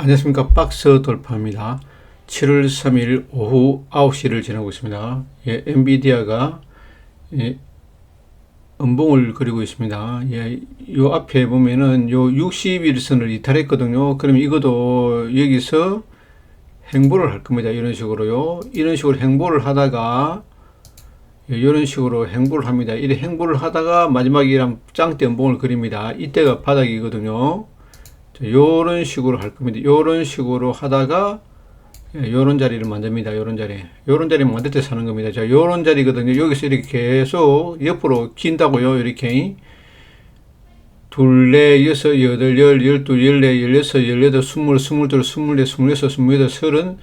안녕하십니까. 박스 돌파입니다. 7월 3일 오후 9시를 지나고 있습니다. 엔비디아가 음봉을 그리고 있습니다. 요 앞에 보면은 요 60일선을 이탈했거든요. 그럼 이것도 여기서 행보를 할 겁니다. 이런 식으로요. 이런 식으로 행보를 하다가 이런 식으로 행보를 합니다. 이렇게 행보를 하다가 마지막이랑 짱대 음봉을 그립니다. 이때가 바닥이거든요. 요런 식으로 할 겁니다. 요런 식으로 하다가 요런 자리를 만듭니다. 요런 자리 만들 때 사는 겁니다. 자, 요런 자리거든요. 여기서 이렇게 계속 옆으로 긴다고요. 이렇게 둘, 넷, 여섯, 여덟, 열, 열두, 열네, 열여섯, 열여덟, 스물, 스물둘, 스물넷, 스물여섯, 스물여덟, 서른,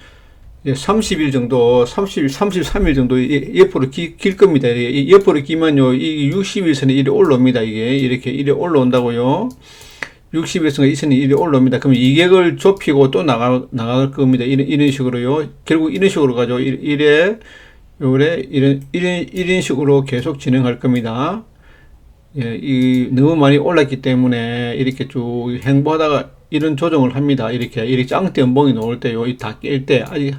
30일 정도, 33일 정도 옆으로 길 겁니다. 옆으로 기면요, 이 60일선에 이리 올라옵니다. 이렇게 이리 올라온다고요. 60에서 이 선이 이리 올라옵니다. 그럼 이격을 좁히고 또 나갈 겁니다. 이런 식으로요. 결국 이런 식으로 가죠. 이런 식으로 계속 진행할 겁니다. 너무 많이 올랐기 때문에 이렇게 쭉 행보하다가 이런 조정을 합니다. 이렇게 짱대 음봉이 나올 때요. 다 깰 때, 아직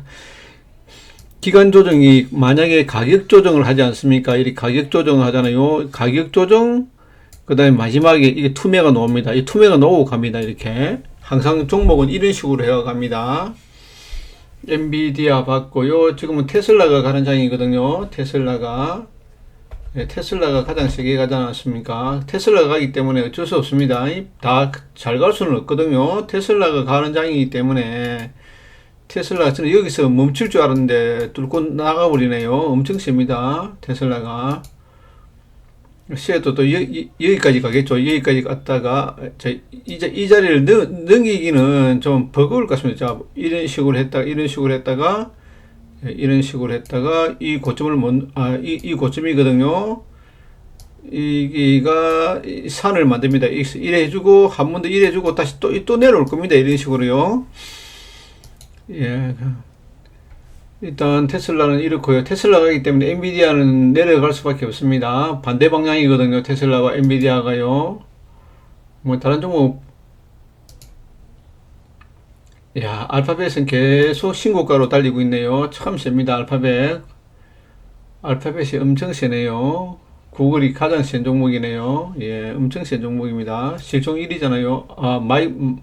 기간 조정이 만약에 가격 조정을 하지 않습니까? 이렇게 가격 조정을 하잖아요. 가격 조정, 그 다음에 마지막에 이게 투매가 나옵니다. 이 투매가 나오고 갑니다. 이렇게. 항상 종목은 이런 식으로 해가 갑니다. 엔비디아 봤고요. 지금은 테슬라가 가는 장이거든요. 테슬라가 가장 세게 가지 않았습니까? 테슬라가 가기 때문에 어쩔 수 없습니다. 다 잘 갈 수는 없거든요. 테슬라가 가는 장이기 때문에 테슬라가 저는 여기서 멈출 줄 알았는데 뚫고 나가버리네요. 엄청 셉니다. 테슬라가. 시에도 또 여기까지 가겠죠. 여기까지 갔다가 이 자리를 넘기기는 좀 버거울 것 같습니다. 자, 이런 식으로 했다가 이 고점을 이 고점이거든요. 이가 산을 만듭니다. 이래 해주고 한 번 더 이래 해주고 다시 또 내려올 겁니다. 이런 식으로요. 일단 테슬라는 이렇고요. 테슬라가 가기 때문에 엔비디아는 내려갈 수밖에 없습니다. 반대 방향이거든요. 테슬라와 엔비디아가요. 뭐 다른 종목, 알파벳은 계속 신고가로 달리고 있네요. 참 셉니다. 알파벳이 엄청 세네요. 구글이 가장 센 종목이네요. 엄청 센 종목입니다. 실종 1위잖아요.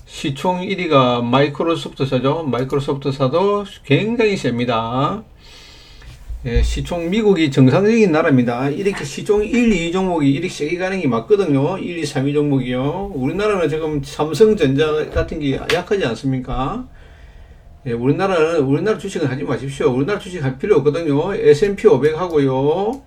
시총 1위가 마이크로소프트사죠. 마이크로소프트사도 굉장히 셉니다. 시총 미국이 정상적인 나라입니다. 이렇게 시총 1, 2 종목이 이렇게 세게 가는 게 맞거든요. 1, 2, 3, 2 종목이요. 우리나라는 지금 삼성전자 같은 게 약하지 않습니까? 우리나라 주식은 하지 마십시오. 우리나라 주식 할 필요 없거든요. S&P 500 하고요.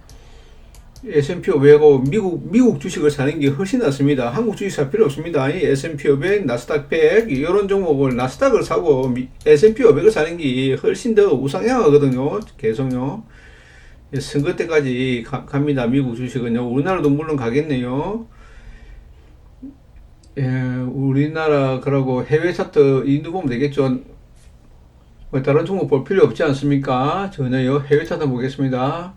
S&P 500하고 미국 주식을 사는 게 훨씬 낫습니다. 한국 주식 살 필요 없습니다. 이 S&P 500, 나스닥 100 이런 종목을 나스닥을 사고 S&P 500을 사는 게 훨씬 더 우상향하거든요. 계속요. 선거 때까지 갑니다. 미국 주식은요. 우리나라도 물론 가겠네요. 우리나라 그러고 해외 차트 인도 보면 되겠죠. 다른 종목 볼 필요 없지 않습니까? 전혀요. 해외 차트 보겠습니다.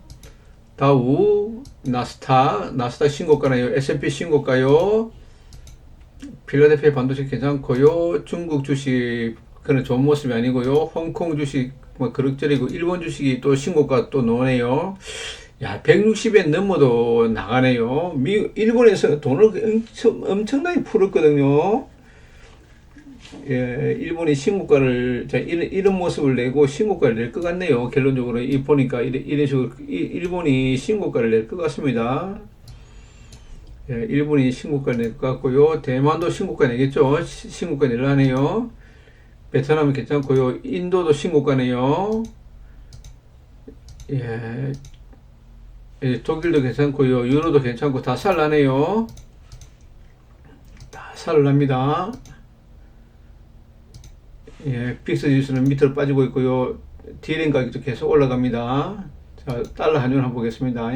다우, 나스닥 신고가네요. S&P 신고가요. 필라델피아 반도체 괜찮고요. 중국 주식 그런 좋은 모습이 아니고요. 홍콩 주식 뭐 그럭저럭이고 일본 주식이 또 신고가 또 나오네요. 160엔 넘어도 나가네요. 일본에서 돈을 엄청나게 풀었거든요. 일본이 신고가를, 이런 모습을 내고 신고가를 낼 것 같네요. 결론적으로, 보니까, 이런 식으로, 일본이 신고가를 낼 것 같습니다. 일본이 신고가를 낼 것 같고요. 대만도 신고가 내겠죠. 신고가 내려하네요. 베트남은 괜찮고요. 인도도 신고가네요. 독일도 괜찮고요. 유로도 괜찮고, 다 살라네요. 다 살랍니다. 픽스 지수는 밑으로 빠지고 있고요. 디램 가격도 계속 올라갑니다. 자, 달러 환율 한번 보겠습니다.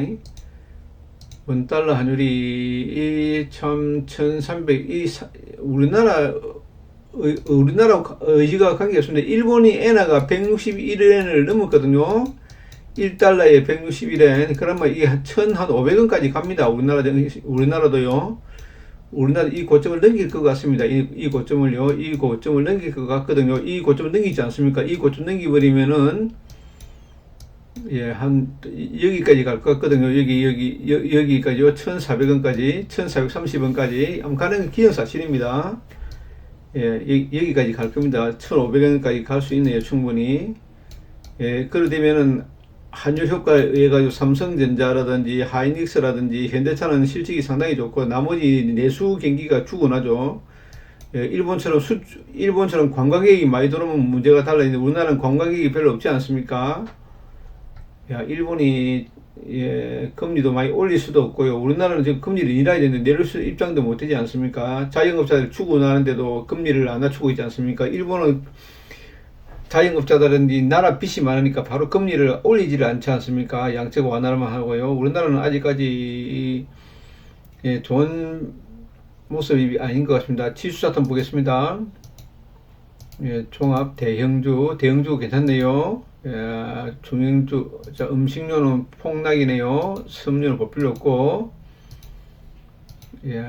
원 달러 환율이 1,300, 우리나라 의지가 관계없습니다. 일본이 엔화가 161엔을 넘었거든요. 1달러에 161엔. 그러면 이게 1,500원까지 갑니다. 우리나라도요. 우리나라 이 고점을 넘길 것 같습니다. 이 고점을요, 이 고점을 넘길 것 같거든요. 이 고점을 넘기지 않습니까? 이 고점 넘기버리면은, 예, 여기까지 갈 것 같거든요. 여기까지요. 1,400원까지, 1,430원까지. 가는 건 기정사실입니다. 예, 여기까지 갈 겁니다. 1,500원까지 갈 수 있네요. 충분히. 예, 그러되면은, 환율 효과에 의해 가지고 삼성전자라든지 하이닉스라든지 현대차는 실적이 상당히 좋고 나머지 내수 경기가 죽어나죠. 예, 일본처럼 관광객이 많이 들어오면 문제가 달라있는데 우리나라는 관광객이 별로 없지 않습니까? 야, 일본이 예, 금리도 많이 올릴 수도 없고요. 우리나라는 지금 금리를 인하해야 되는데 내릴 수 입장도 못 되지 않습니까? 자영업자들 죽어나는데도 금리를 안 낮추고 있지 않습니까? 일본은 자영업자들은 나라 빚이 많으니까 바로 금리를 올리지를 않지 않습니까? 양적 완화만 하고요. 우리나라는 아직까지 예, 좋은 모습이 아닌 것 같습니다. 지수 차트 보겠습니다. 예, 종합 대형주 괜찮네요. 예, 중형주, 자, 음식료는 폭락이네요. 섬유는 볼 필요 없고, 예,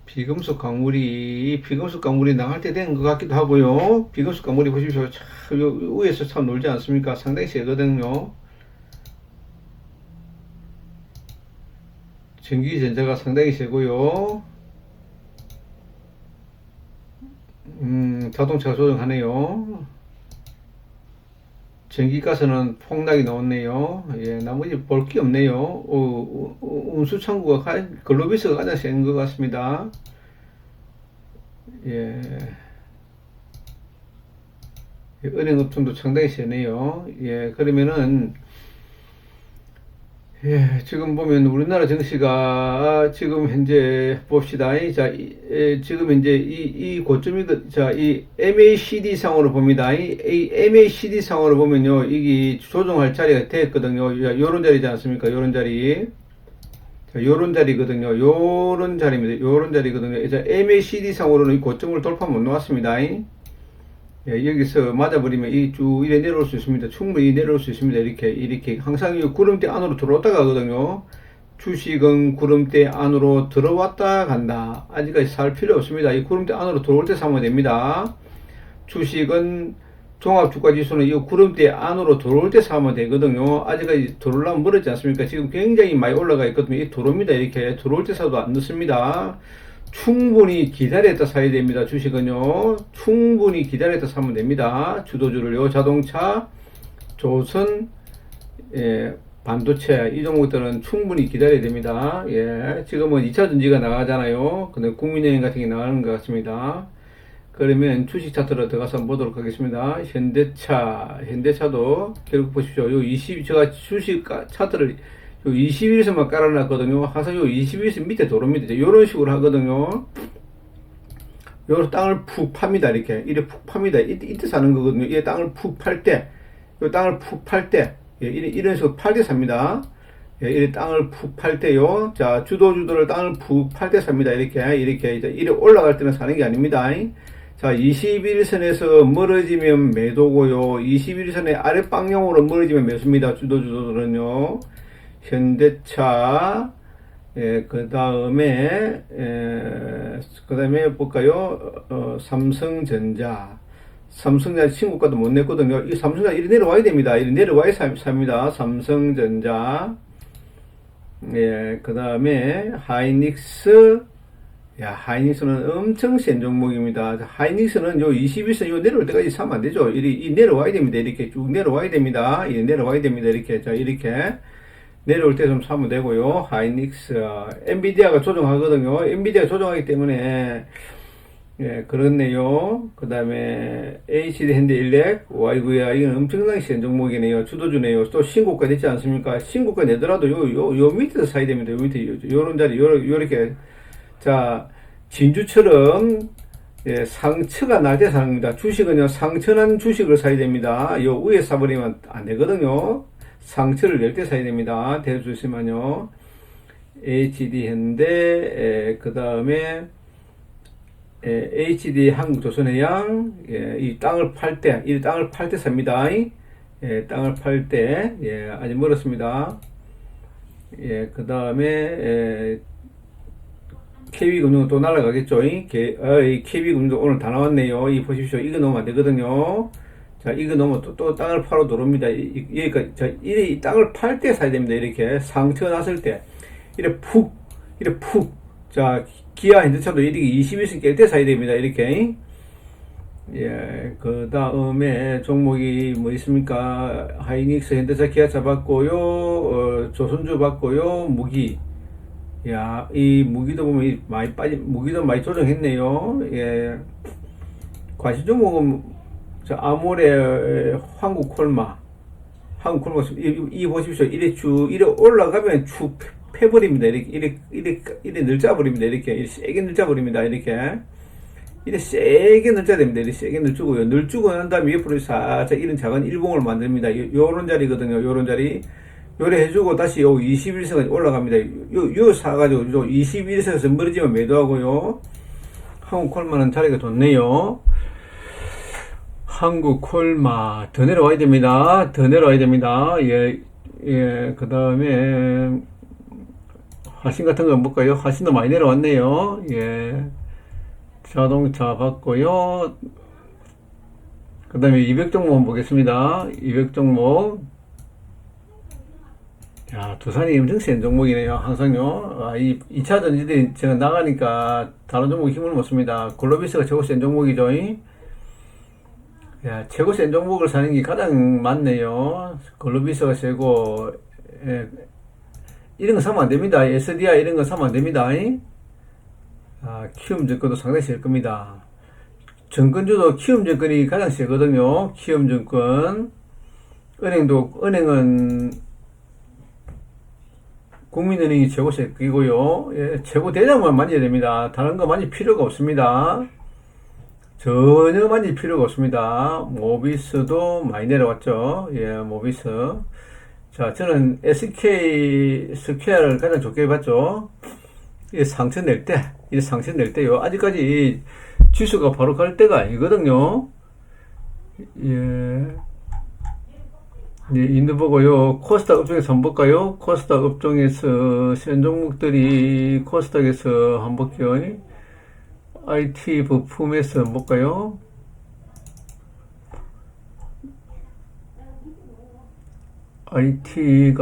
비금속 광물이 나갈 때 된 것 같기도 하고요. 비금속 광물이 보십시오. 참, 위에서 참 놀지 않습니까? 상당히 세거든요. 전기전자가 상당히 세고요. 자동차가 조정하네요. 전기가스는 폭락이 나왔네요. 예, 나머지 볼 게 없네요. 운수창구가 글로비스가 가장 센 것 같습니다. 예, 은행업종도 상당히 세네요. 예, 그러면은 예, 지금 보면 우리나라 증시가 지금 현재 봅시다. 자, 지금 현재 이 고점이 자, 이 MACD 상으로 봅니다. 이 MACD 상으로 보면요, 이게 조정할 자리가 됐거든요. 요런 자리지 않습니까? 요런 자리. 자, 요런 자리거든요. 요런 자리입니다. 요런 자리거든요. 자, MACD 상으로는 이 고점을 돌파 못 놓았습니다. 예, 여기서 맞아버리면 이래 내려올 수 있습니다. 충분히 내려올 수 있습니다. 이렇게. 항상 이 구름대 안으로 들어왔다 가거든요. 주식은 구름대 안으로 들어왔다 간다. 아직까지 살 필요 없습니다. 이 구름대 안으로 들어올 때 사면 됩니다. 주식은 종합주가지수는 이 구름대 안으로 들어올 때 사면 되거든요. 아직까지 들어오려면 멀었지 않습니까? 지금 굉장히 많이 올라가 있거든요. 이 들어옵니다. 이렇게 들어올 때 사도 안 늦습니다. 충분히 기다렸다 사야 됩니다. 주식은요. 충분히 기다렸다 사면 됩니다. 주도주를요. 자동차, 조선, 예, 반도체 이 종목들은 충분히 기다려야 됩니다. 예, 지금은 2차전지가 나가잖아요. 근데 국민은행 같은 게 나가는 것 같습니다. 그러면 주식 차트로 들어가서 보도록 하겠습니다. 현대차도 결국 보십시오. 제가 주식 차트를 요 20일에서만 깔아놨거든요. 항상 요 20일에서 밑에 도로입니다. 요런 식으로 하거든요. 요 땅을 푹 팝니다. 이렇게 푹 팝니다. 이때 사는 거거든요. 이 땅을 푹 팔 때, 예, 이런 식으로 팔 때 삽니다. 예, 이 땅을 푹 팔 때요. 자, 주도주들을 땅을 푹 팔 때 삽니다. 이렇게 올라갈 때는 사는 게 아닙니다. 자, 21선에서 멀어지면 매도고요. 21선의 아래 방향으로 멀어지면 매수입니다. 주도주들은요. 현대차, 예, 그 다음에 볼까요? 삼성전자 신고가도 못 냈거든요. 이 삼성전자 이리 내려와야 됩니다. 이리 내려와야 삽니다. 삼성전자, 예, 그 다음에 하이닉스, 야, 하이닉스는 엄청 센 종목입니다. 하이닉스는 요 21선 요 내려올 때까지 사면 안 되죠. 이 내려와야 됩니다. 이렇게 쭉 내려와야 됩니다. 이렇게. 자, 이렇게. 내려올 때 좀 사면 되고요. 하이닉스, 엔비디아가 조정하거든요. 엔비디아 조정하기 때문에, 예, 그렇네요. 그 다음에, HD 현대일렉, YVI, 이건 엄청나게 센 종목이네요. 주도주네요. 또 신고가 됐지 않습니까? 신고가 내더라도 요 밑에서 사야 됩니다. 요 밑에, 요런 자리, 요렇게. 자, 진주처럼, 예, 상처가 날 때 사는 겁니다. 주식은요, 상처난 주식을 사야 됩니다. 요 위에 사버리면 안 되거든요. 상처를 낼 때 사야 됩니다. 대주시면요. HD 현대, 그 다음에, HD 한국조선해양, 예, 이 땅을 팔 때 삽니다. 예, 땅을 팔 때, 예, 아직 멀었습니다. 예, 그 다음에 KB금융 또 날아가겠죠. 이 KB금융도 오늘 다 나왔네요. 이 보십시오. 이거 넣으면 안 되거든요. 자, 이거 넣으면 또 땅을 팔아 들어옵니다. 여기까, 자, 이 땅을 팔 때 사야 됩니다. 이렇게 상처 났을 때. 이렇게 푹. 자, 기아 핸드차도 이렇게 21선 깰 때 사야 됩니다. 이렇게. 예, 그 다음에 종목이 뭐 있습니까? 하이닉스 현대차 기아차 받고요, 조선주 받고요, 무기. 야, 이 무기도 보면 많이 무기도 많이 조정했네요. 예. 과시 종목은, 저, 아모레, 한국콜마. 이 보십시오. 이래 올라가면 축 패버립니다. 이렇게 늘짜버립니다. 이렇게 세게 늘짜버립니다. 이래 세게 늘짜야 됩니다. 이렇게 세게 늘주고요. 늘주고 난 다음에 옆으로 살짝 이런 작은 일봉을 만듭니다. 요런 자리거든요. 요런 자리. 요래 해주고 다시 요 21선까지 올라갑니다. 요 사가지고 요 21선에서 멀어지면 매도하고요. 한국콜마는 자리가 좋네요. 한국콜마 더 내려와야 됩니다. 더 내려와야 됩니다. 예, 예. 그 다음에 화신 같은 거 볼까요? 화신도 많이 내려왔네요. 예. 자동차 봤고요. 그 다음에 200종목 한번 보겠습니다. 200종목. 야, 두산이 엄청 센 종목이네요. 항상요. 이 2차 전지들이 제가 나가니까 다른 종목 힘을 못 씁니다. 글로비스가 최고 센 종목이죠. 야, 최고 센 종목을 사는 게 가장 많네요. 글로비스가 세고, 예, 이런 거 사면 안 됩니다. SDI 이런 거 사면 안 됩니다. 키움증권도 상당히 셀 겁니다. 증권주도 키움증권이 가장 세거든요. 키움증권. 은행은 국민은행이 최고 세이고요. 예, 최고 대장만 만져야 됩니다. 다른 거 만질 필요가 없습니다. 전혀 만질 필요가 없습니다. 모비스도 많이 내려왔죠. 예, 모비스. 자, 저는 SK 스퀘어를 가장 좋게 봤죠. 이 상처 낼 때요. 아직까지 지수가 바로 갈 때가 아니거든요. 예. 예, 인도 보고요. 코스닥 업종에서 한번 볼까요? 코스닥 업종에서 센 종목들이 코스닥에서 한번 볼게요. IT 부품에서 한번 볼까요? IT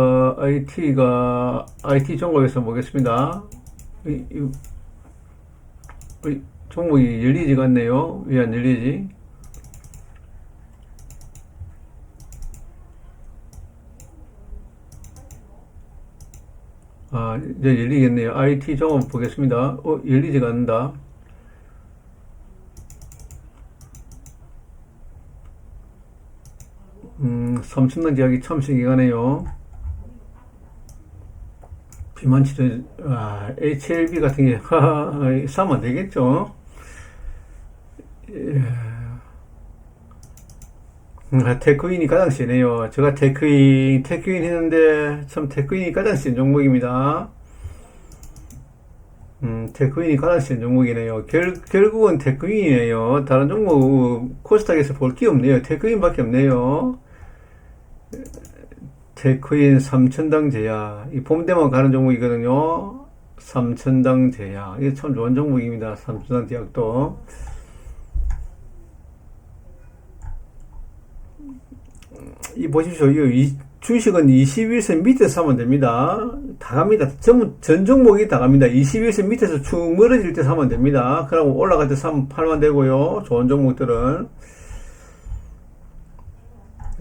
종목에서 보겠습니다. 종목이 열리지가 않네요. 왜 안 열리지? 이제 열리겠네요. IT 종목 보겠습니다. 열리지가 않는다. 삼천당 제약이 참 세게 가네요. 비만치료, HLB 같은 게, 사면 안 되겠죠? 예. 테크윈이 가장 세네요. 제가 테크윈 했는데, 참 테크윈이 가장 센 종목입니다. 테크윈이 가장 센 종목이네요. 결국은 테크윈이네요. 다른 종목, 코스닥에서 볼 게 없네요. 테크윈밖에 없네요. 테크윈 삼천당 제약. 이 봄 되면 가는 종목이거든요. 삼천당 제약. 이게 참 좋은 종목입니다. 삼천당 제약도. 이 보십시오. 이 주식은 21선 밑에서 사면 됩니다. 다 갑니다. 전 종목이 다 갑니다. 21선 밑에서 쭉 멀어질 때 사면 됩니다. 그러고 올라갈 때 사면 팔면 되고요. 좋은 종목들은.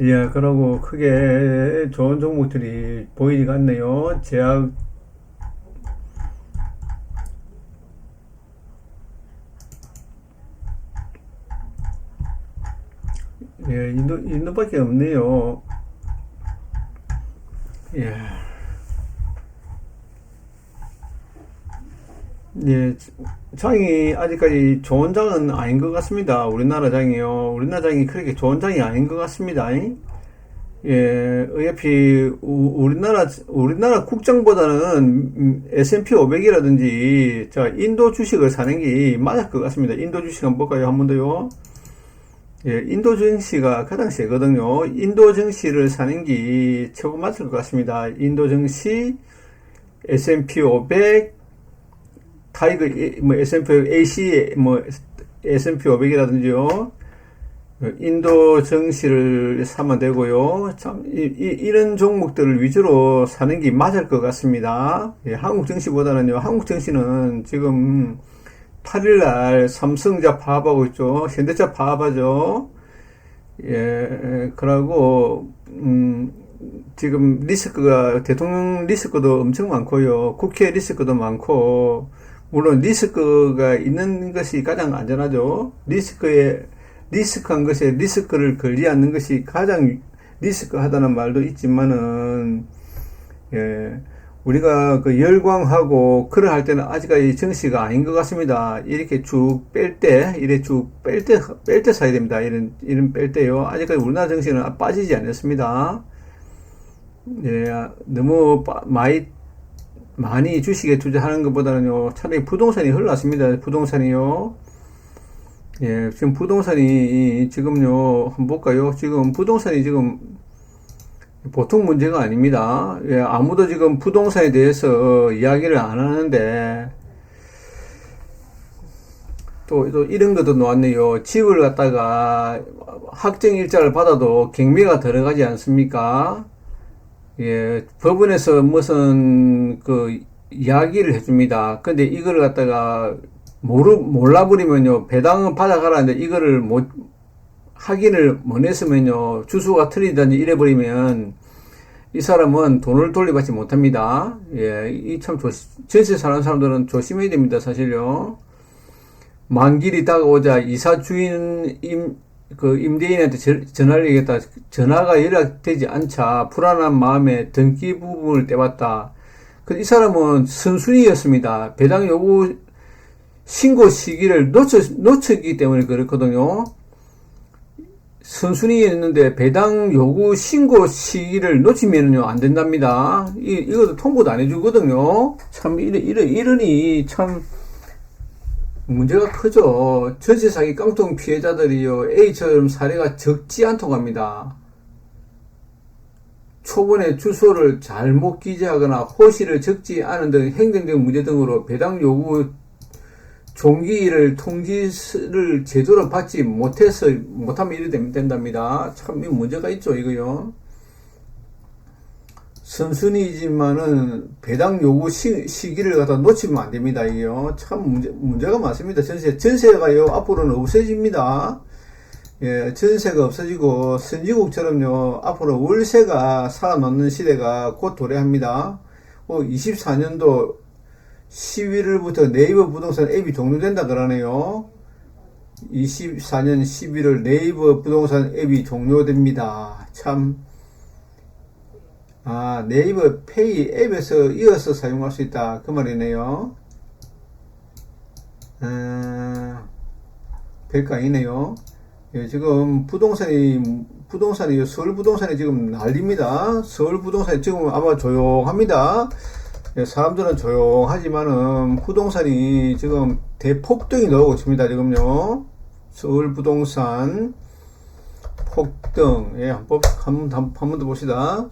예, 그러고 크게 좋은 종목들이 보이지가 않네요. 제약, 예, 인도밖에 없네요. 예. 예, 장이 아직까지 좋은 장은 아닌 것 같습니다. 우리나라 장이요. 우리나라 장이 그렇게 좋은 장이 아닌 것 같습니다. 예, 어차피 우리나라 국장보다는 S&P 500이라든지 자 인도 주식을 사는 게 맞을 것 같습니다. 인도 주식 한번 볼까요? 한 번 더요. 예, 인도 증시가 가장 세거든요. 인도 증시를 사는 게 최고 맞을 것 같습니다. 인도 증시 S&P 500, 타이거, 뭐, S&P AC, 뭐, S&P 500이라든지요. 인도 증시를 사면 되고요. 참, 이런 종목들을 위주로 사는 게 맞을 것 같습니다. 예, 한국 증시보다는요, 한국 증시는 지금 8일날 삼성자 파업하고 있죠. 현대차 파업하죠. 예, 그러고, 지금 리스크가, 대통령 리스크도 엄청 많고요. 국회 리스크도 많고, 물론 리스크가 있는 것이 가장 안전하죠. 리스크한 것에 리스크를 걸지 않는 것이 가장 리스크하다는 말도 있지만은, 예, 우리가 그 열광하고 그러 할 때는 아직까지 증시가 아닌 것 같습니다. 이렇게 쭉 뺄 때, 뺄 때 사야 됩니다. 이런 뺄 때요. 아직까지 우리나라 증시는 빠지지 않았습니다. 예, 너무 많이 주식에 투자하는 것보다는요, 차라리 부동산이 흘러났습니다. 부동산이요. 예, 지금 부동산이 지금요, 한번 볼까요? 지금 부동산이 지금 보통 문제가 아닙니다. 예, 아무도 지금 부동산에 대해서 이야기를 안 하는데, 또 이런 것도 나왔네요. 집을 갖다가 확정일자를 받아도 경매가 들어가지 않습니까? 예, 법원에서 무슨 그 이야기를 해줍니다. 근데 이걸 갖다가 몰라버리면요, 배당은 받아가라는데 이거를 확인을 못 했으면요, 주소가 틀리다든지 이래버리면 이 사람은 돈을 돌려받지 못합니다. 예, 이 참 전세 사는 사람들은 조심해야 됩니다, 사실요. 만기일이 다가오자 이사 주인 임대인한테 전화를 해야겠다. 전화가 연락되지 않자 불안한 마음에 등기 부분을 떼봤다. 근데 이 사람은 선순위였습니다. 배당 요구 신고 시기를 놓쳤기 때문에 그렇거든요. 선순위였는데 배당 요구 신고 시기를 놓치면요 안 된답니다. 이것도 통보도 안 해주거든요. 참 이러니 참 문제가 크죠. 전세 사기 깡통 피해자들이요, A처럼 사례가 적지 않다고 합니다. 초본에 주소를 잘못 기재하거나 호시를 적지 않은 등 행정적 문제 등으로 배당 요구 종기일을 통지를 제대로 받지 못하면 이래 된답니다. 참 문제가 있죠, 이거요. 선순위지만은 배당 요구 시기를 갖다 놓치면 안 됩니다. 이게요. 참 문제가 많습니다. 전세가요, 앞으로는 없어집니다. 예, 전세가 없어지고, 선진국처럼요, 앞으로 월세가 살아남는 시대가 곧 도래합니다. 24년도 11월부터 네이버 부동산 앱이 종료된다 그러네요. 24년 11월 네이버 부동산 앱이 종료됩니다. 참, 네이버 페이 앱에서 이어서 사용할 수 있다. 그 말이네요. 별거 아니네요. 예, 지금 부동산이, 서울 부동산이 지금 난립니다. 서울 부동산이 지금 아마 조용합니다. 예, 사람들은 조용하지만은 부동산이 지금 대폭등이 나오고 있습니다. 지금요. 서울 부동산 폭등. 예, 한번 더 봅시다.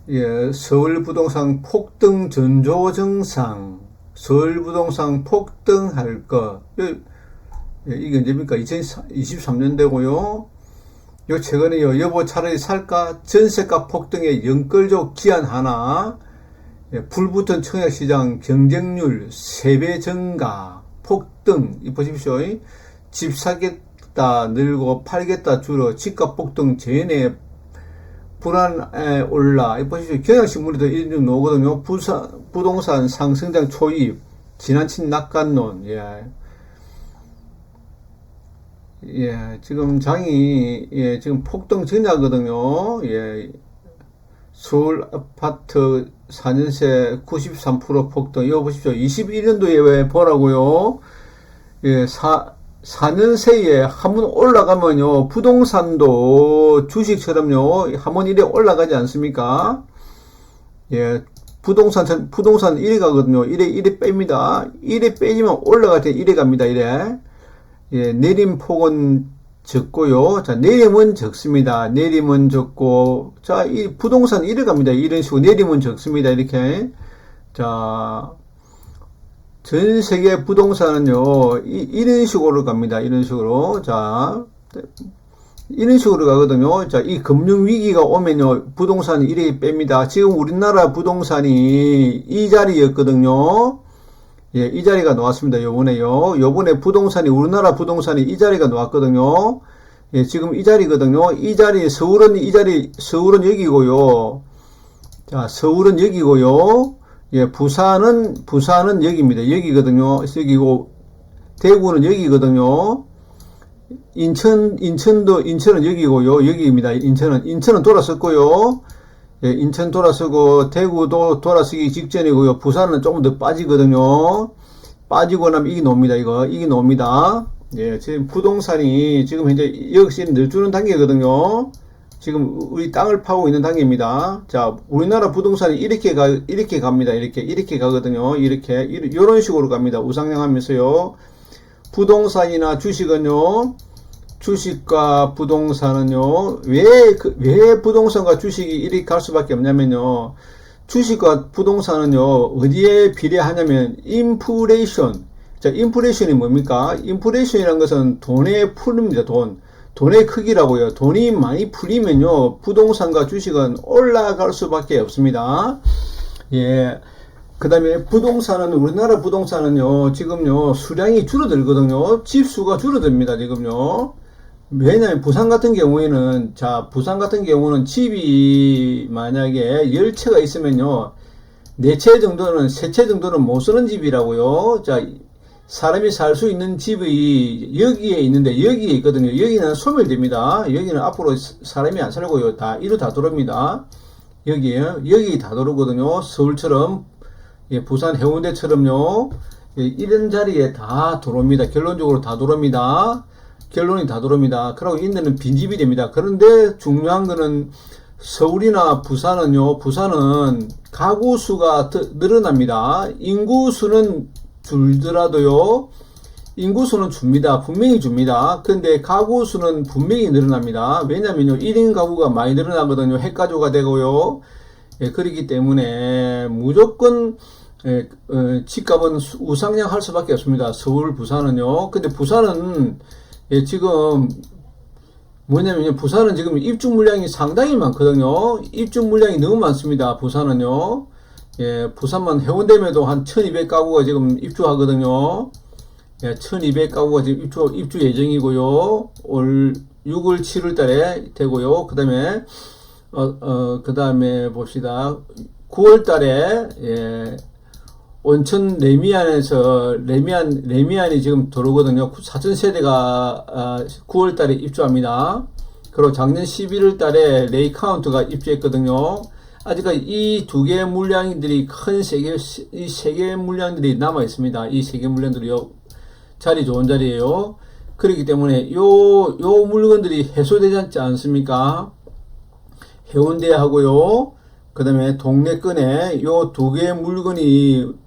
예, 서울 부동산 폭등 전조 증상. 서울 부동산 폭등할 것. 예, 이게 언제입니까? 2023년대고요. 요 최근에요. 여보 차라리 살까? 전세가 폭등에 연끌족 기한 하나. 예, 불붙은 청약시장 경쟁률 3배 증가. 폭등. 이 보십시오. 집 사겠다 늘고 팔겠다 줄어. 집값 폭등 전에 불안에 올라. 이 보십시오. 경향신문에도 이런 나오거든요. 부동산 상승장 초입. 지나친 낙관론. 예. 예, 지금 장이, 예, 지금 폭등 전야거든요. 예. 서울 아파트 4년새 93% 폭등. 이거 보십시오. 21년도에 왜 보라고요? 예, 4년새에 한번 올라가면요, 부동산도 주식처럼요, 한번 이래 올라가지 않습니까? 예, 부동산 1위 가거든요. 이래 뺍니다. 이래 빼지만 올라갈 때 이래 갑니다. 이래. 예, 내림폭은 적고요. 자, 내림은 적습니다. 내림은 적고, 자, 이 부동산 이래 갑니다. 이런 식으로 내림은 적습니다. 이렇게. 자, 전 세계 부동산은요, 이런 식으로 갑니다. 이런 식으로. 자, 이런 식으로 가거든요. 자, 이 금융위기가 오면요, 부동산이 이렇게 뺍니다. 지금 우리나라 부동산이 이 자리였거든요. 예, 이 자리가 나왔습니다. 요번에요. 요번에 부동산이, 우리나라 부동산이 이 자리가 나왔거든요. 예, 지금 이 자리거든요. 이 자리, 서울은 이 자리, 서울은 여기고요. 자, 서울은 여기고요. 예, 부산은 여기입니다. 여기거든요. 여기고, 대구는 여기거든요. 인천은 여기고요. 여기입니다. 인천은 돌아섰고요. 예, 인천 돌아서고, 대구도 돌아서기 직전이고요. 부산은 조금 더 빠지거든요. 빠지고 나면 이게 놉니다. 이게 놉니다. 예, 지금 부동산이 지금 현재 역시 늘주는 단계거든요. 지금 우리 땅을 파고 있는 단계입니다. 자, 우리나라 부동산이 이렇게 갑니다. 이렇게 가거든요. 이런 식으로 갑니다. 우상향하면서요. 부동산이나 주식은요, 주식과 부동산은요, 왜 부동산과 주식이 이렇게 갈 수밖에 없냐면요, 주식과 부동산은요, 어디에 비례하냐면, 인플레이션. 자, 인플레이션이 뭡니까? 인플레이션이라는 것은 돈의 풀입니다. 돈의 크기라고요. 돈이 많이 풀리면요, 부동산과 주식은 올라갈 수밖에 없습니다. 예. 그 다음에 부동산은, 우리나라 부동산은요, 지금요, 수량이 줄어들거든요. 집수가 줄어듭니다, 지금요. 왜냐면 부산 같은 경우에는, 자, 부산 같은 경우는 집이 만약에 10채가 있으면요, 4채 정도는, 3채 정도는 못 쓰는 집이라고요. 자, 사람이 살 수 있는 집이 여기에 있는데, 여기에 있거든요. 여기는 소멸됩니다. 여기는 앞으로 사람이 안 살고요. 이로 다 들어옵니다. 여기 다 들어오거든요. 서울처럼, 예, 부산 해운대처럼요. 예, 이런 자리에 다 들어옵니다. 결론적으로 다 들어옵니다. 결론이 다 들어옵니다. 그러고 있는 빈집이 됩니다. 그런데 중요한 거는 서울이나 부산은요, 부산은 가구 수가 늘어납니다. 인구수는 줄더라도요, 인구수는 줍니다. 분명히 줍니다. 근데 가구 수는 분명히 늘어납니다. 왜냐면요, 1인 가구가 많이 늘어나거든요. 핵가족가 되고요. 예, 그렇기 때문에 무조건 집값은 우상향 할 수밖에 없습니다. 서울, 부산은요. 근데 부산은 예, 지금 뭐냐면요, 부산은 지금 입주 물량이 상당히 많거든요. 입주 물량이 너무 많습니다. 부산은요. 예, 부산만 해운대에도 한 1200가구가 지금 입주하거든요. 예, 1200가구가 지금 입주 예정이고요. 올 6월, 7월 달에 되고요. 그 다음에, 그 다음에 봅시다. 9월 달에, 예, 온천 레미안이 지금 들어오거든요. 4000세대가 9월 달에 입주합니다. 그리고 작년 11월 달에 레이카운트가 입주했거든요. 아직까지 이 두 개의 물량들이 이 세 개의 물량들이 남아 있습니다. 이 세 개의 물량들이요. 자리 좋은 자리에요. 그렇기 때문에 요 물건들이 해소되지 않지 않습니까? 해운대하고요. 그 다음에 동네권에 요 두 개의 물건이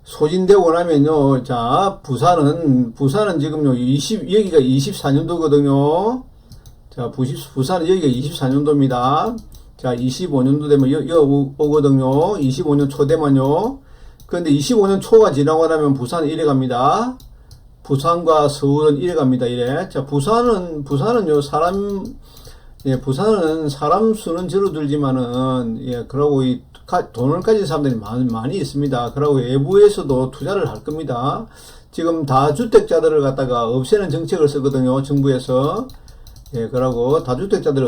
소진되고 나면요. 자, 부산은 지금요, 여기가 24년도거든요. 자, 부산은 여기가 24년도입니다. 자, 25년도 되면 오거든요. 25년 초 되면요. 그런데 25년 초가 지나고 나면 부산은 이래 갑니다. 부산과 서울은 이래 갑니다. 이래. 자, 부산은요, 예, 부산은 사람 수는 줄어들지만은, 예, 그러고 돈을 가진 사람들이 많이 있습니다. 그러고 외부에서도 투자를 할 겁니다. 지금 다주택자들을 갖다가 없애는 정책을 쓰거든요. 정부에서. 예, 그러고 다주택자를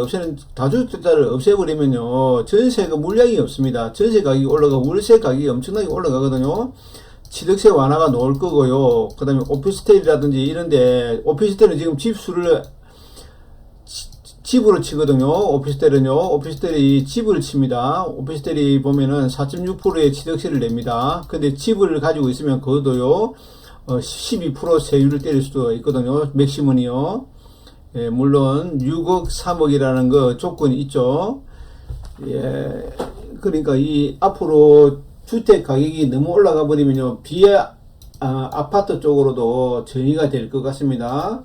없애버리면요, 전세가 물량이 없습니다. 전세 가격이 올라가고 월세 가격이 엄청나게 올라가거든요. 취득세 완화가 나올 거고요. 그 다음에 오피스텔이라든지 이런데, 오피스텔은 지금 집으로 치거든요. 오피스텔이 집을 칩니다. 오피스텔이 보면은 4.6%의 취득세를 냅니다. 근데 집을 가지고 있으면 그것도요, 12% 세율을 때릴 수도 있거든요. 맥시멈이요. 예, 물론 6억, 3억이라는 거 조건이 있죠. 예, 그러니까 이 앞으로 주택 가격이 너무 올라가 버리면요, 아파트 쪽으로도 전이가 될 것 같습니다.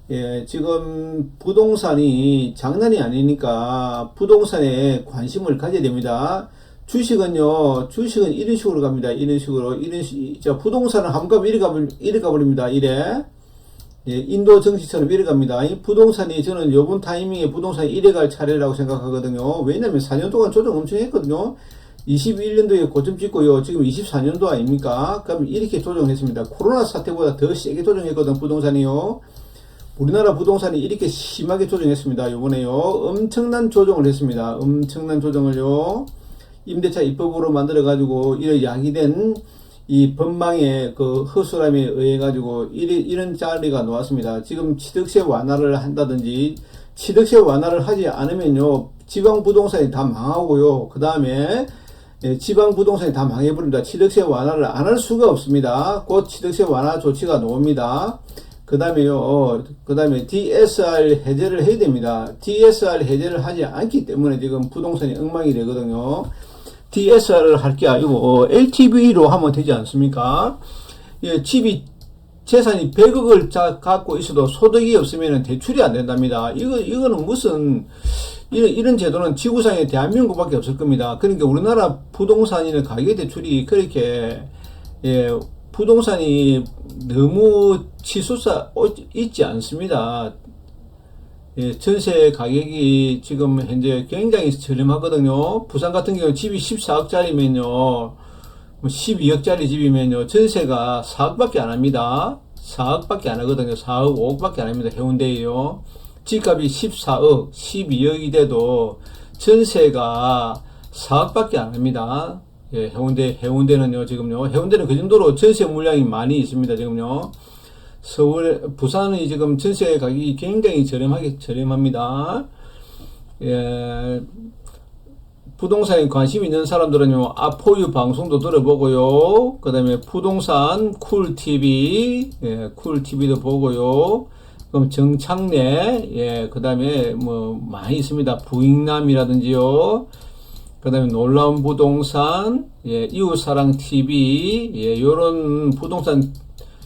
예, 지금 부동산이 장난이 아니니까 부동산에 관심을 가져야 됩니다. 주식은 이런 식으로 갑니다. 이런 식으로. 자, 부동산은 한 번 가면 이래 가버립니다. 이래. 예, 인도 정시처럼 이래 갑니다. 이 부동산이 저는 요번 타이밍에 부동산이 이래 갈 차례라고 생각하거든요. 왜냐면 4년 동안 조정 엄청 했거든요. 21년도에 고점 찍고요. 지금 24년도 아닙니까? 그럼 이렇게 조정했습니다. 코로나 사태보다 더 세게 조정했거든, 부동산이요. 우리나라 부동산이 이렇게 심하게 조정했습니다. 요번에요. 엄청난 조정을 했습니다. 엄청난 조정을요. 임대차 입법으로 만들어가지고, 이런 야기된 이 법망의 그 허술함에 의해가지고, 이런 자리가 나왔습니다. 지금 취득세 완화를 한다든지, 취득세 완화를 하지 않으면요, 지방 부동산이 다 망하고요. 그 다음에, 지방 부동산이 다 망해버립니다. 취득세 완화를 안 할 수가 없습니다. 곧 취득세 완화 조치가 나옵니다. 그 다음에 DSR 해제를 해야 됩니다. DSR 해제를 하지 않기 때문에 지금 부동산이 엉망이 되거든요. DSR을 할 게 아니고 LTV로 하면 되지 않습니까? 예, 재산이 100억을 갖고 있어도 소득이 없으면 대출이 안 된답니다. 이거는 무슨, 이런 제도는 지구상에 대한민국밖에 없을 겁니다. 그러니까 우리나라 부동산이나 가계대출이 그렇게, 예, 부동산이 너무 치솟아 있지 않습니다. 예, 전세 가격이 지금 현재 굉장히 저렴하거든요. 부산 같은 경우 집이 14억짜리면요, 12억짜리 집이면요, 전세가 4억밖에 안 합니다. 4억밖에 안 하거든요. 4억, 5억밖에 안 합니다. 해운대에요. 집값이 14억, 12억이 돼도 전세가 4억밖에 안 합니다. 예, 해운대는요, 지금요. 해운대는 그 정도로 전세 물량이 많이 있습니다, 지금요. 부산이 지금 전세 가격이 굉장히 저렴합니다. 예, 부동산에 관심 있는 사람들은요, 아포유 방송도 들어보고요. 그 다음에 부동산 쿨TV, 예, 쿨TV도 보고요. 그럼 정창래, 예, 그 다음에 뭐 많이 있습니다. 부익남이라든지요. 그 다음에 놀라운 부동산, 예, 이웃사랑TV, 예, 요런 부동산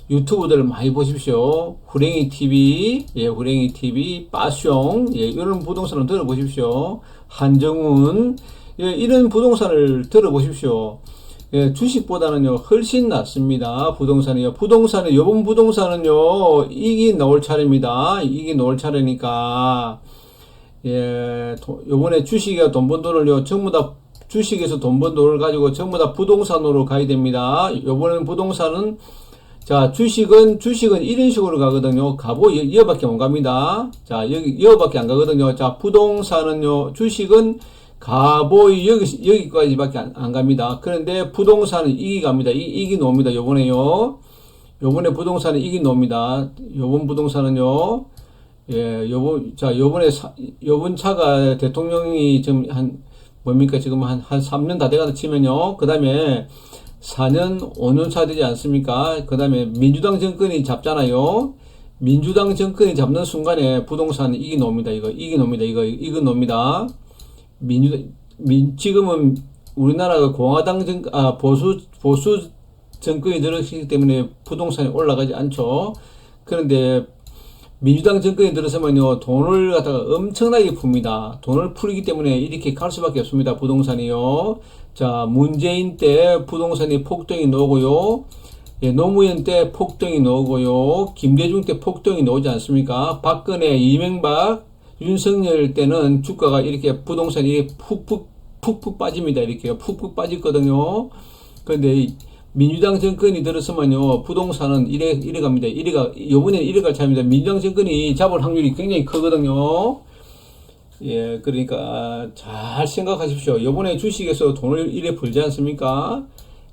유튜브들을 많이 보십시오. 후랭이TV, 예, 후랭이TV, 빠숑, 예, 이런 부동산을 들어보십시오. 한정훈, 예, 이런 부동산을 들어보십시오. 예, 주식보다는요, 훨씬 낫습니다. 부동산이요. 요번 부동산은요, 이익이 나올 차례입니다. 이익이 나올 차례니까, 예, 요번에 주식에 돈 번 돈을요, 전부 다 주식에서 돈 번 돈을 가지고 전부 다 부동산으로 가야 됩니다. 요번에는 부동산은 자, 주식은 이런 식으로 가거든요. 이어밖에 못 갑니다. 자, 이어밖에 안 가거든요. 자, 부동산은요, 주식은 여기까지밖에 안 갑니다. 그런데 부동산은 이익이 갑니다. 이익이 나옵니다. 요번에 부동산은 이익이 나옵니다. 요번 부동산은요, 예, 요번 차가 대통령이 지금 지금 한 3년 다 돼가다 치면요. 그 다음에 4년, 5년 차 되지 않습니까? 그 다음에 민주당 정권이 잡잖아요. 민주당 정권이 잡는 순간에 부동산 이익이 나옵니다. 이익이 나옵니다. 지금은 우리나라가 보수 정권이 들어서기 때문에 부동산이 올라가지 않죠. 그런데 민주당 정권이 들어서면요, 돈을 갖다가 엄청나게 풉니다. 돈을 풀기 때문에 이렇게 갈 수밖에 없습니다. 부동산이요. 자, 문재인 때 부동산이 폭등이 나오고요. 예, 노무현 때 폭등이 나오고요. 김대중 때 폭등이 나오지 않습니까? 박근혜, 이명박, 윤석열 때는 주가가 이렇게 부동산이 푹푹 빠집니다. 이렇게요. 푹푹 빠졌거든요. 그런데 민주당 정권이 들었으면요, 부동산은 이래 갑니다. 요번에 이래 갈 차입니다. 민주당 정권이 잡을 확률이 굉장히 크거든요. 예, 그러니까, 잘 생각하십시오. 요번에 주식에서 돈을 이래 벌지 않습니까?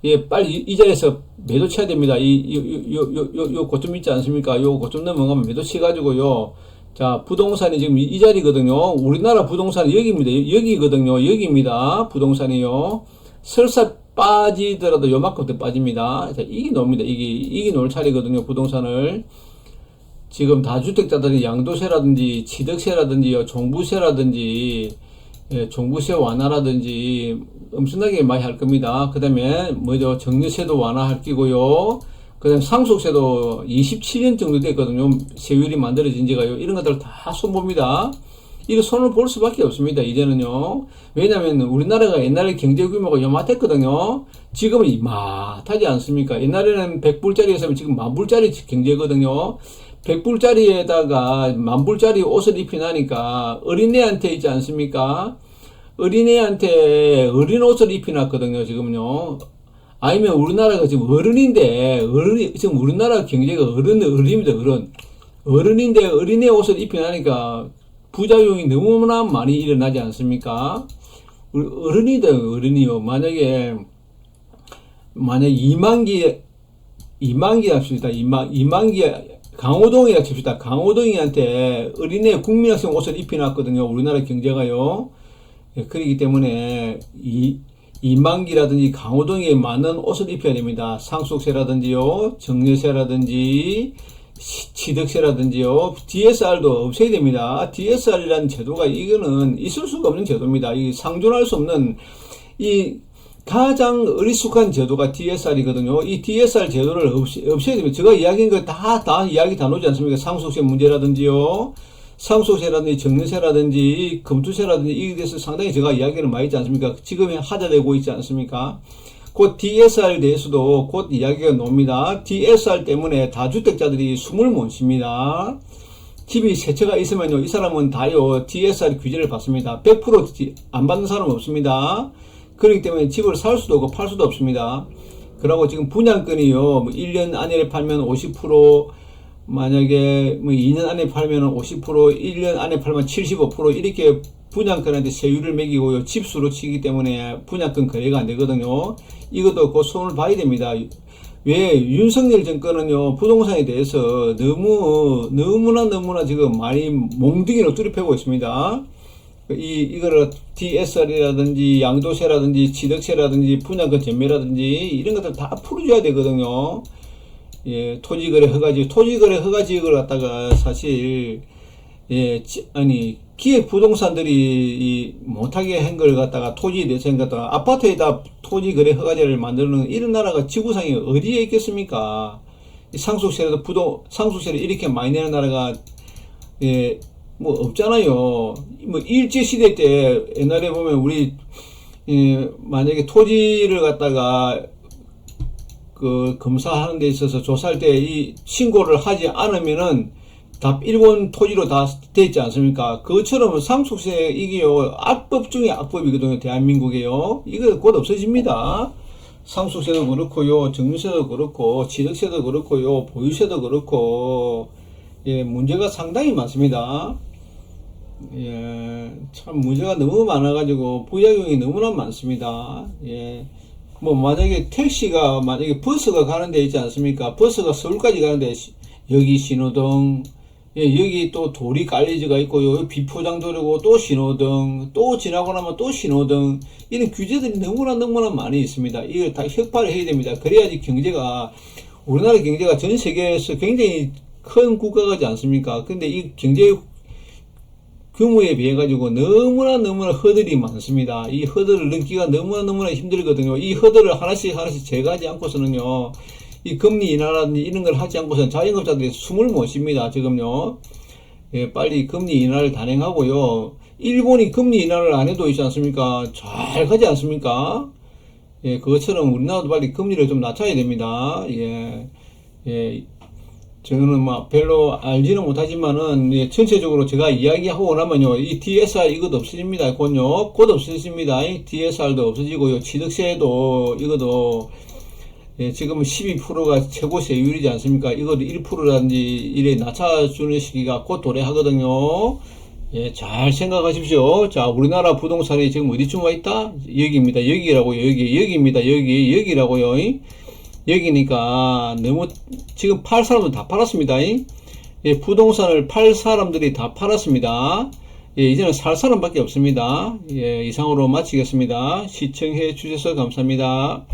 예, 빨리 이 자리에서 매도 쳐야 됩니다. 요 고점 있지 않습니까? 요 고점 넘어가면 매도 쳐가지고요. 자, 부동산이 지금 이 자리거든요. 우리나라 부동산이 여기입니다. 부동산이요. 설사 빠지더라도 요만큼 더 빠집니다. 자, 이게 나옵니다. 이게 놓을 차례거든요. 부동산을. 지금 다주택자들이 양도세라든지, 취득세라든지, 종부세라든지, 예, 종부세 완화라든지, 엄청나게 많이 할 겁니다. 그 다음에, 정리세도 완화할 끼고요. 그 다음에 상속세도 27년 정도 됐거든요. 세율이 만들어진 지가요. 이런 것들 다 손봅니다. 이거 손을 볼 수밖에 없습니다. 이제는요. 왜냐면 우리나라가 옛날에 경제 규모가 요만했거든요. 지금은 이마하지 않습니까? 옛날에는 100불짜리였으면 지금 10,000불짜리 경제거든요. 100불짜리에다가 10,000불짜리 옷을 입히나니까 어린애한테 있지 않습니까? 어린애한테 어린 옷을 입혀놨거든요, 지금요. 아니면 우리나라가 지금 어른인데, 지금 우리나라 경제가 어른입니다, 어른. 어른인데 어린애 옷을 입혀나니까 부작용이 너무나 많이 일어나지 않습니까? 어른이다, 어른이요. 만약에 2만기 합시다. 2만기, 강호동이라 칩시다. 강호동이한테 어린애 국민학생 옷을 입혀놨거든요. 우리나라 경제가요. 그렇기 때문에 2만기라든지 강호동에 맞는 옷을 입혀야 됩니다. 상속세라든지요, 정려세라든지, 취득세라든지요, DSR도 없애야 됩니다. DSR이라는 제도가 이거는 있을 수가 없는 제도입니다. 이 상존할 수 없는 이 가장 어리숙한 제도가 DSR이거든요. 이 DSR 제도를 없애야 됩니다. 제가 이야기한 거 다 이야기 다 놓지 않습니까? 상속세 문제라든지요, 상속세라든지 정리세라든지 금투세라든지 이에 대해서 상당히 제가 이야기를 많이 했지 않습니까? 지금 하자되고 있지 않습니까? 곧 DSR에 대해서도 곧 이야기가 나옵니다. DSR 때문에 다주택자들이 숨을 못 쉽니다. 집이 세 채가 있으면요, 이 사람은 다요 DSR 규제를 받습니다. 100%안 받는 사람은 없습니다. 그렇기 때문에 집을 살 수도 없고 팔 수도 없습니다. 그러고 지금 분양권이요, 뭐 1년 안에 팔면 50%, 만약에 뭐 2년 안에 팔면 50%, 1년 안에 팔면 75% 이렇게 분양권한테 세율을 매기고요, 집수로 치기 때문에 분양권 거래가 안 되거든요. 이것도 그 손을 봐야 됩니다. 왜 윤석열 정권은요, 부동산에 대해서 너무나 지금 많이 몽둥이로 뚜렷하고 있습니다. 이거를 DSR이라든지 양도세라든지 취득세라든지 분양권 전매라든지 이런 것들 다 풀어줘야 되거든요. 예, 토지거래 허가지역을 갖다가 사실, 예, 기획 부동산들이 못하게 한 걸 갖다가 토지에 대해서 갖다가 아파트에다 토지거래 허가제를 만드는 이런 나라가 지구상에 어디에 있겠습니까? 상속세를 이렇게 많이 내는 나라가, 예, 뭐 없잖아요. 뭐 일제시대 때 옛날에 보면 우리, 예, 만약에 토지를 갖다가 검사하는 데 있어서 조사할 때 이 신고를 하지 않으면은 다 일본 토지로 다 돼 있지 않습니까? 그것처럼 상속세 이게요, 악법 중에 악법이거든요, 대한민국에요. 이거 곧 없어집니다. 상속세도 그렇고요, 정유세도 그렇고, 취득세도 그렇고요, 보유세도 그렇고, 예, 문제가 상당히 많습니다. 예, 참 문제가 너무 많아가지고 부작용이 너무나 많습니다. 예. 뭐 만약에 만약에 버스가 가는 데 있지 않습니까? 버스가 서울까지 가는데 여기 신호등, 예, 여기 또 도리 깔리지가 있고요, 비포장도로고 또 신호등, 또 지나고 나면 또 신호등, 이런 규제들이 너무나 많이 있습니다. 이걸 다 혁파를 해야 됩니다. 그래야지 우리나라 경제가 전 세계에서 굉장히 큰 국가가지 않습니까? 근데 이 경제 규모에 비해 가지고 너무나 허들이 많습니다. 이 허들을 넘기가 너무나 힘들거든요. 이 허들을 하나씩 제거하지 않고서는요, 이 금리 인하라든지 이런 걸 하지 않고서는 자영업자들이 숨을 못 쉽니다. 지금요. 예, 빨리 금리 인하를 단행하고요. 일본이 금리 인하를 안 해도 있지 않습니까? 잘 가지 않습니까? 예, 그것처럼 우리나라도 빨리 금리를 좀 낮춰야 됩니다. 예, 예. 저는 막 별로 알지는 못하지만은, 예, 전체적으로 제가 이야기하고 나면요, 이 DSR 이것도 없어집니다. 곧 없어집니다. DSR도 없어지고요, 취득세도 이것도, 예, 지금은 12%가 최고 세율이지 않습니까? 이것도 1%라든지 이래 낮춰주는 시기가 곧 도래하거든요. 예, 잘 생각하십시오. 자, 우리나라 부동산이 지금 어디쯤 와 있다? 여기입니다. 여기라고요. 여기입니다. 여기라고요. 여기니까 너무 지금 팔 사람들 다 팔았습니다. 예, 부동산을 팔 사람들이 다 팔았습니다. 예, 이제는 살 사람밖에 없습니다. 예, 이상으로 마치겠습니다. 시청해 주셔서 감사합니다.